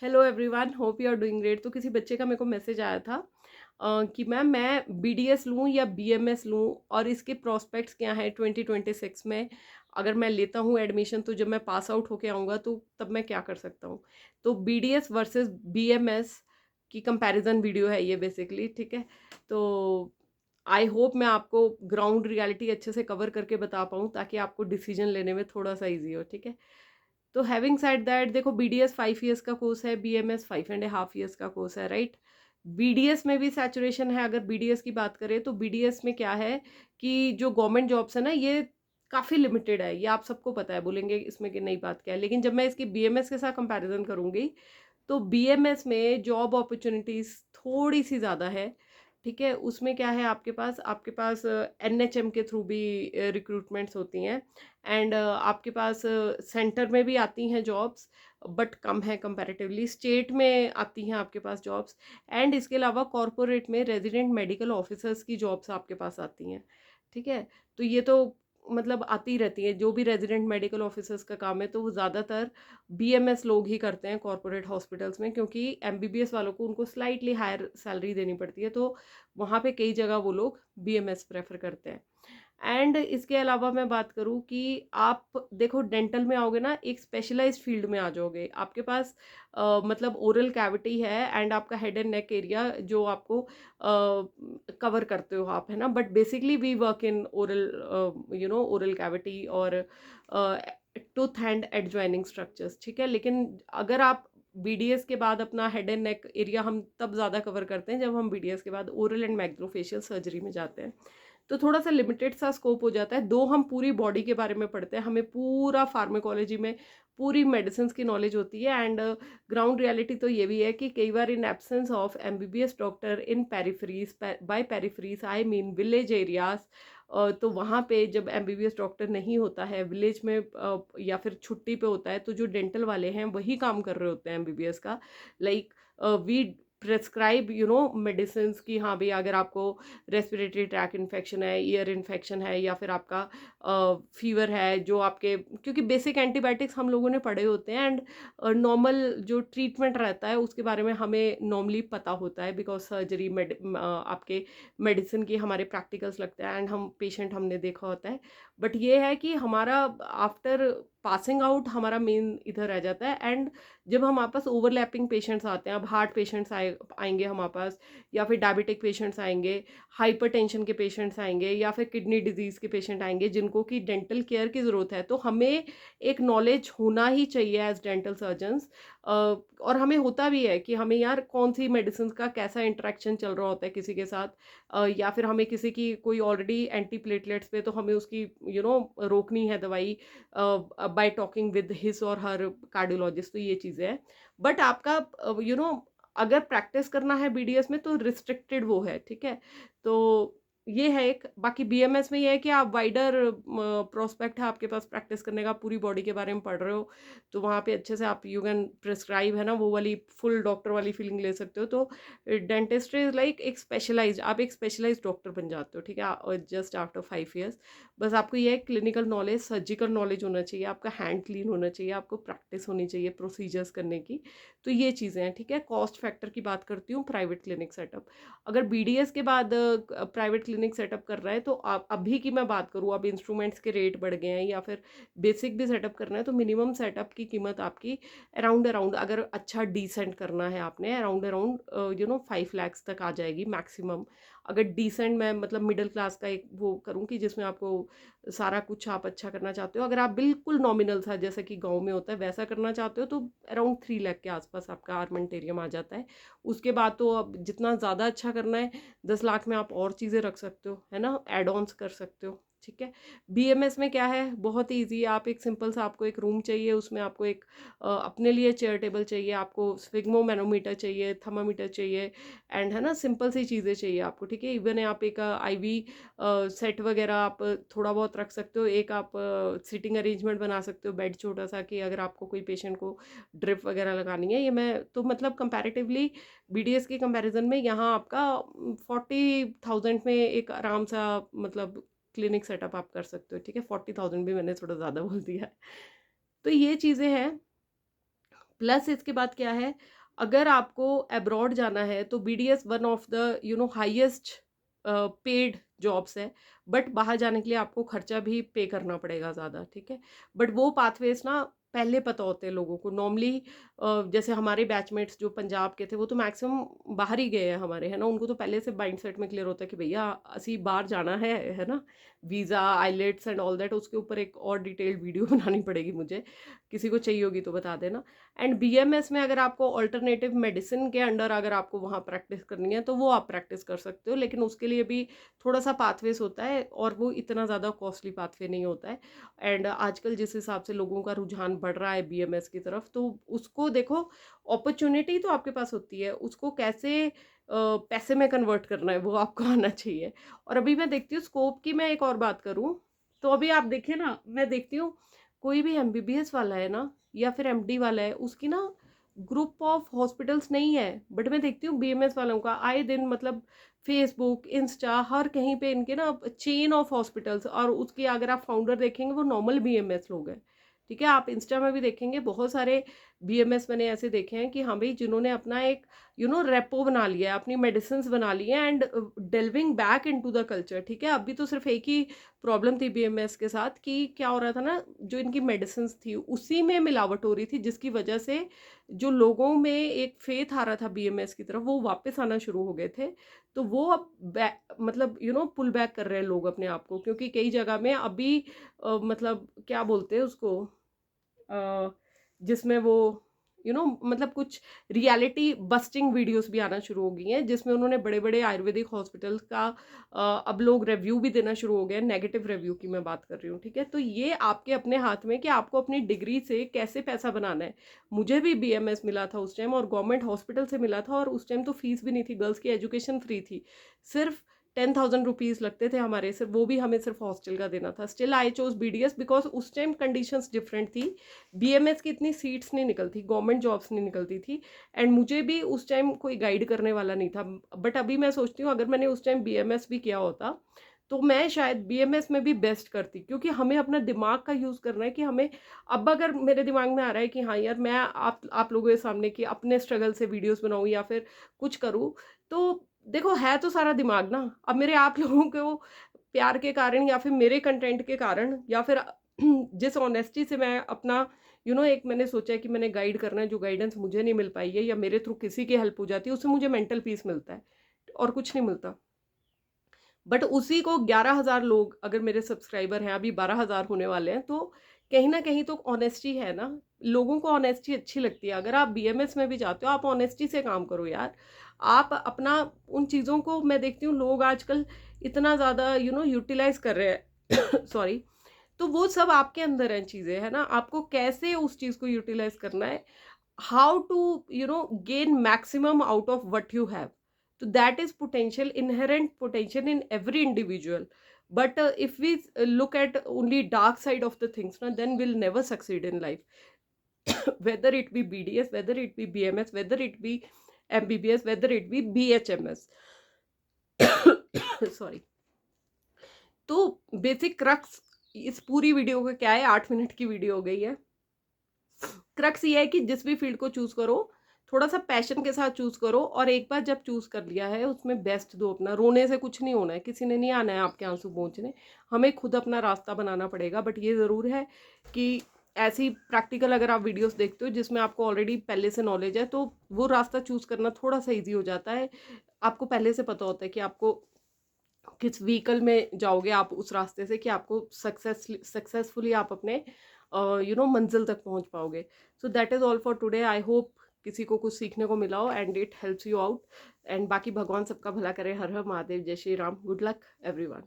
Hello everyone, hope you are doing great. तो किसी बच्चे का मेरे को मैसेज आया था कि मैम मैं बीडीएस लूँ या बीएमएस लूँ और इसके प्रोस्पेक्ट्स क्या हैं 2026 में। अगर मैं लेता हूँ एडमिशन तो जब मैं पास आउट होके आऊँगा तो तब मैं क्या कर सकता हूँ। तो बीडीएस वर्सेस बीएमएस की कंपैरिजन वीडियो है ये बेसिकली, ठीक है। तो आई होप मैं आपको ग्राउंड रियलिटी अच्छे से कवर करके बता पाऊँ ताकि आपको डिसीजन लेने में थोड़ा सा ईजी हो, ठीक है। तो हैविंग साइड दैट, देखो बीडीएस 5 ईयर्स का कोर्स है, बीएमएस 5.5 ईयर्स का कोर्स है, राइट। बीडीएस में भी सैचुरेशन है। अगर बीडीएस की बात करें तो बीडीएस में क्या है कि जो गवर्नमेंट जॉब्स है ना, ये काफ़ी लिमिटेड है। ये आप सबको पता है, बोलेंगे इसमें कि नई बात क्या है, लेकिन जब मैं इसकी बीएमएस के साथ कंपैरिजन करूंगी तो बीएमएस में जॉब अपॉर्चुनिटीज थोड़ी सी ज़्यादा है, ठीक है। उसमें क्या है, आपके पास एनएचएम के थ्रू भी रिक्रूटमेंट्स होती हैं। एंड आपके पास सेंटर में भी आती हैं जॉब्स, बट कम है कंपैरेटिवली। स्टेट में आती हैं आपके पास जॉब्स। एंड इसके अलावा कॉरपोरेट में रेजिडेंट मेडिकल ऑफिसर्स की जॉब्स आपके पास आती हैं, ठीक है। तो ये तो मतलब आती रहती है, जो भी रेजिडेंट मेडिकल ऑफिसर्स का काम है तो वो ज़्यादातर बीएमएस लोग ही करते हैं कॉरपोरेट हॉस्पिटल्स में, क्योंकि एमबीबीएस वालों को उनको स्लाइटली हायर सैलरी देनी पड़ती है, तो वहाँ पे कई जगह वो लोग बीएमएस प्रेफर करते हैं। एंड इसके अलावा मैं बात करूँ कि आप देखो डेंटल में आओगे ना, एक स्पेशलाइज्ड फील्ड में आ जाओगे। आपके पास मतलब ओरल कैविटी है एंड आपका हेड एंड नेक एरिया जो आपको कवर करते हो आप, है ना। But basically we work in oral oral cavity और टूथ एंड एडजॉइनिंग स्ट्रक्चर्स, ठीक है। लेकिन अगर आप बीडीएस के बाद अपना हेड एंड नेक एरिया हम तब ज़्यादा कवर करते हैं जब हम बीडीएस के बाद ओरल एंड मैक्रोफेशियल सर्जरी में जाते हैं, तो थोड़ा सा लिमिटेड सा स्कोप हो जाता है। दो हम पूरी बॉडी के बारे में पढ़ते हैं, हमें पूरा फार्माकोलॉजी में पूरी मेडिसिन की नॉलेज होती है। एंड ग्राउंड रियलिटी तो ये भी है कि कई बार in absence of MBBS doctor in peripheries, by peripheries I mean village areas, तो वहाँ पे जब एमबीबीएस डॉक्टर नहीं होता है विलेज में या फिर छुट्टी पे होता है, तो जो डेंटल वाले हैं वही काम कर रहे होते हैं एमबीबीएस का। लाइक वी प्रेस्क्राइब मेडिसिन की, हाँ भाई अगर आपको रेस्पिरेटरी ट्रैक इन्फेक्शन है, ईयर इन्फेक्शन है, या फिर आपका फीवर है, जो आपके, क्योंकि बेसिक एंटीबायोटिक्स हम लोगों ने पढ़े होते हैं। एंड नॉर्मल जो ट्रीटमेंट रहता है उसके बारे में हमें नॉर्मली पता होता है, बिकॉज सर्जरी आपके मेडिसिन की हमारे प्रैक्टिकल्स लगते हैं एंड हम पेशेंट हमने देखा होता है। बट ये है कि हमारा आफ्टर पासिंग आउट हमारा मेन इधर रह जाता है। एंड जब हमारे पास ओवरलैपिंग पेशेंट्स आते हैं, अब हार्ट पेशेंट्स आएंगे हमारे पास, या फिर डायबिटिक पेशेंट्स आएंगे, हाइपरटेंशन के पेशेंट्स आएंगे, या फिर किडनी डिजीज़ के पेशेंट आएंगे जिनको कि डेंटल केयर की ज़रूरत है, तो हमें एक नॉलेज होना ही चाहिए एज डेंटल सर्जन्स। और हमें होता भी है कि हमें यार कौन सी मेडिसिन का कैसा इंटरेक्शन चल रहा होता है किसी के साथ, या फिर हमें किसी की कोई ऑलरेडी एंटी प्लेटलेट्स पे, तो हमें उसकी रोकनी है दवाई बाय टॉकिंग विद हिज और हर कार्डियोलॉजिस्ट। तो ये चीज़ें हैं। बट आपका अगर प्रैक्टिस करना है बीडीएस में तो रिस्ट्रिक्टेड वो है, ठीक है। तो ये है एक। बाकी बीएमएस में ये है कि आप वाइडर प्रोस्पेक्ट है आपके पास प्रैक्टिस करने का, पूरी बॉडी के बारे में पढ़ रहे हो, तो वहाँ पे अच्छे से आप यू कैन प्रिस्क्राइब, है ना, वो वाली फुल डॉक्टर वाली फीलिंग ले सकते हो। तो डेंटिस्ट्री इज लाइक एक स्पेशलाइज, आप एक स्पेशलाइज डॉक्टर बन जाते हो, ठीक है, जस्ट आफ्टर 5 ईयर्स। बस आपको ये क्लिनिकल नॉलेज, सर्जिकल नॉलेज होना चाहिए, आपका हैंड क्लीन होना चाहिए, आपको प्रैक्टिस होनी चाहिए प्रोसीजर्स करने की। तो ये चीज़ें हैं, ठीक है। कॉस्ट फैक्टर की बात करती हूँ, प्राइवेट क्लिनिक सेटअप। अगर बीडीएस के बाद प्राइवेट क्लिनिक सेटअप कर रहा है, तो अभी की मैं बात करूँ, अब इंस्ट्रूमेंट्स के रेट बढ़ गए हैं, या फिर बेसिक भी सेटअप करना है, तो मिनिमम सेटअप की कीमत आपकी अराउंड अगर अच्छा डिसेंट करना है आपने, अराउंड 5 लाख तक आ जाएगी मैक्सिमम। अगर डिसेंट, मैं मतलब मिडिल क्लास का एक वो करूँ कि जिसमें आपको सारा कुछ आप अच्छा करना चाहते हो, अगर आप बिल्कुल नॉमिनल सा जैसे कि गांव में होता है वैसा करना चाहते हो, तो अराउंड 3 लाख के आसपास आपका आर्मेंटेरियम आ जाता है। उसके बाद तो अब जितना ज़्यादा अच्छा करना है, 10 लाख में आप और चीज़ें रख सकते हो, है ना, एड ऑन्स कर सकते हो, ठीक है। बीएमएस में क्या है, बहुत ही ईजी। आप एक सिंपल सा, आपको एक रूम चाहिए, उसमें आपको एक अपने लिए चेयर टेबल चाहिए, आपको स्फिग्मो मैनोमीटर चाहिए, थर्मामीटर चाहिए, एंड है ना, सिंपल सी चीज़ें चाहिए आपको, ठीक है। इवन आप एक आईवी सेट वगैरह आप थोड़ा बहुत रख सकते हो। एक आप सिटिंग अरेंजमेंट बना सकते हो, बेड छोटा सा, कि अगर आपको कोई पेशेंट को ड्रिप वगैरह लगानी है। ये मैं तो मतलब कंपैरेटिवली बीडीएस के कंपैरिजन में यहाँ आपका 40,000 में एक आराम सा मतलब क्लिनिक सेटअप आप कर सकते हो, ठीक है। 40,000 भी मैंने थोड़ा ज़्यादा बोल दिया है। तो ये चीज़ें हैं। प्लस इसके बाद क्या है, अगर आपको अब्रॉड जाना है तो BDS one of the highest paid jobs है, बट बाहर जाने के लिए आपको खर्चा भी पे करना पड़ेगा ज़्यादा, ठीक है। बट वो पाथवेज ना पहले पता होते हैं लोगों को नॉर्मली। जैसे हमारे बैचमेट्स जो पंजाब के थे वो तो मैक्सिमम बाहर ही गए हैं हमारे, है ना, उनको तो पहले से माइंड सेट में क्लियर होता है कि भैया असी बाहर जाना है ना, visa IELTS and all that. उसके ऊपर एक और डिटेल्ड वीडियो बनानी पड़ेगी मुझे, किसी को चाहिए होगी तो बता देना। एंड बीएमएस में अगर आपको ऑल्टरनेटिव मेडिसिन के अंडर अगर आपको वहाँ प्रैक्टिस करनी है तो वो आप प्रैक्टिस कर सकते हो, लेकिन उसके लिए भी थोड़ा सा पाथवेज होता है और वो इतना ज़्यादा कॉस्टली पाथवे नहीं होता है। एंड आजकल जिस हिसाब से लोगों का रुझान बढ़ रहा है बीएमएस की तरफ, तो उसको देखो, अपॉर्चुनिटी तो आपके पास होती है, उसको कैसे पैसे में कन्वर्ट करना है वो आपको आना चाहिए। और अभी मैं देखती हूँ स्कोप की, मैं एक और बात करूँ तो अभी आप देखिए ना, मैं देखती हूँ कोई भी एमबीबीएस वाला है ना या फिर एमडी वाला है, उसकी ना ग्रुप ऑफ हॉस्पिटल्स नहीं है, बट मैं देखती हूँ बीएमएस वालों का आए दिन, मतलब फेसबुक इंस्टा हर कहीं पे इनके ना चेन ऑफ हॉस्पिटल्स, और उसकी अगर आप फाउंडर देखेंगे वो नॉर्मल बीएमएस लोग हैं, ठीक है। आप इंस्टा में भी देखेंगे बहुत सारे बीएमएस मैंने ऐसे देखे हैं कि हाँ भाई, जिन्होंने अपना एक रेपो बना लिया है, अपनी मेडिसिन बना ली है and delving back into the culture, ठीक है। अभी तो सिर्फ एक ही प्रॉब्लम थी बीएमएस के साथ कि क्या हो रहा था ना, जो इनकी मेडिसिन थी उसी में मिलावट हो रही थी, जिसकी वजह से जो लोगों में एक फेथ आ रहा था बीएमएस की तरफ वो वापस आना शुरू हो गए थे। तो वो अब मतलब पुल बैक कर रहे हैं लोग अपने आप को, क्योंकि कई जगह में अभी मतलब क्या बोलते हैं उसको, जिसमें वो मतलब कुछ रियलिटी बस्टिंग वीडियोस भी आना शुरू हो गई हैं, जिसमें उन्होंने बड़े बड़े आयुर्वेदिक हॉस्पिटल्स का अब लोग रिव्यू भी देना शुरू हो गए हैं, नेगेटिव रिव्यू की मैं बात कर रही हूँ, ठीक है। तो ये आपके अपने हाथ में कि आपको अपनी डिग्री से कैसे पैसा बनाना है। मुझे भी बीएमएस मिला था उस टाइम और गवर्नमेंट हॉस्पिटल से मिला था, और उस टाइम तो फीस भी नहीं थी, गर्ल्स की एजुकेशन फ्री थी, सिर्फ 10,000 रुपीज़ लगते थे हमारे, सिर्फ वो भी हमें सिर्फ हॉस्टल का देना था। Still I chose BDS because उस टाइम कंडीशंस डिफरेंट थी, बीएमएस की इतनी सीट्स नहीं निकलती, गवर्नमेंट जॉब्स नहीं निकलती थी, एंड मुझे भी उस टाइम कोई गाइड करने वाला नहीं था। बट अभी मैं सोचती हूँ अगर मैंने उस टाइम बीएमएस भी किया होता तो मैं शायद बीएमएस में भी बेस्ट करती, क्योंकि हमें अपना दिमाग का यूज़ करना है कि हमें, अब अगर मेरे दिमाग में आ रहा है कि हाँ यार मैं आप लोगों के सामने कि अपने स्ट्रगल से वीडियोस बनाऊँ या फिर कुछ करूँ, तो देखो है तो सारा दिमाग ना। अब मेरे आप लोगों को प्यार के कारण या फिर मेरे कंटेंट के कारण या फिर जिस ऑनेस्टी से मैं अपना एक मैंने सोचा है कि मैंने गाइड करना है, जो गाइडेंस मुझे नहीं मिल पाई है या मेरे थ्रू किसी की हेल्प हो जाती है, उससे मुझे मेंटल पीस मिलता है और कुछ नहीं मिलता। बट उसी को 11,000 लोग अगर मेरे सब्सक्राइबर हैं, अभी 12,000 होने वाले हैं, तो कहीं ना कहीं तो ऑनेस्टी है ना, लोगों को ऑनेस्टी अच्छी लगती है। अगर आप बीएमएस में भी जाते हो आप ऑनेस्टी से काम करो यार, आप अपना उन चीज़ों को, मैं देखती हूँ लोग आजकल इतना ज़्यादा यूटिलाइज कर रहे हैं सॉरी, तो वो सब आपके अंदर हैं चीज़ें, है ना, आपको कैसे उस चीज़ को यूटिलाइज करना है, how to gain maximum out of what you have. So that is potential, inherent potential in every individual. But if we look at only dark side of the things, then we'll never succeed in life. Whether it be BDS, whether it be BMS, whether it be MBBS, whether it be BHMS. Sorry. तो basic crux इस पूरी video का क्या है, 8 minute की video हो गई है। क्रक्स ये है कि जिस भी फील्ड को चूज करो थोड़ा सा पैशन के साथ चूज करो, और एक बार जब चूज कर लिया है उसमें बेस्ट दो अपना। रोने से कुछ नहीं होना है, किसी ने नहीं आना है आपके आंसू पहुंचने, हमें खुद अपना रास्ता बनाना पड़ेगा। बट ये ज़रूर है कि ऐसी प्रैक्टिकल अगर आप वीडियोस देखते हो जिसमें आपको ऑलरेडी पहले से नॉलेज है, तो वो रास्ता चूज करना थोड़ा सा ईजी हो जाता है। आपको पहले से पता होता है कि आपको किस व्हीकल में जाओगे आप उस रास्ते से, कि आपको सक्सेसफुली आप अपने मंजिल तक पहुंच पाओगे। So that is all for today. I hope किसी को कुछ सीखने को मिला हो and it helps you out. And बाकी भगवान सबका भला करे। हर हर महादेव, जय Shri Ram. Good luck everyone.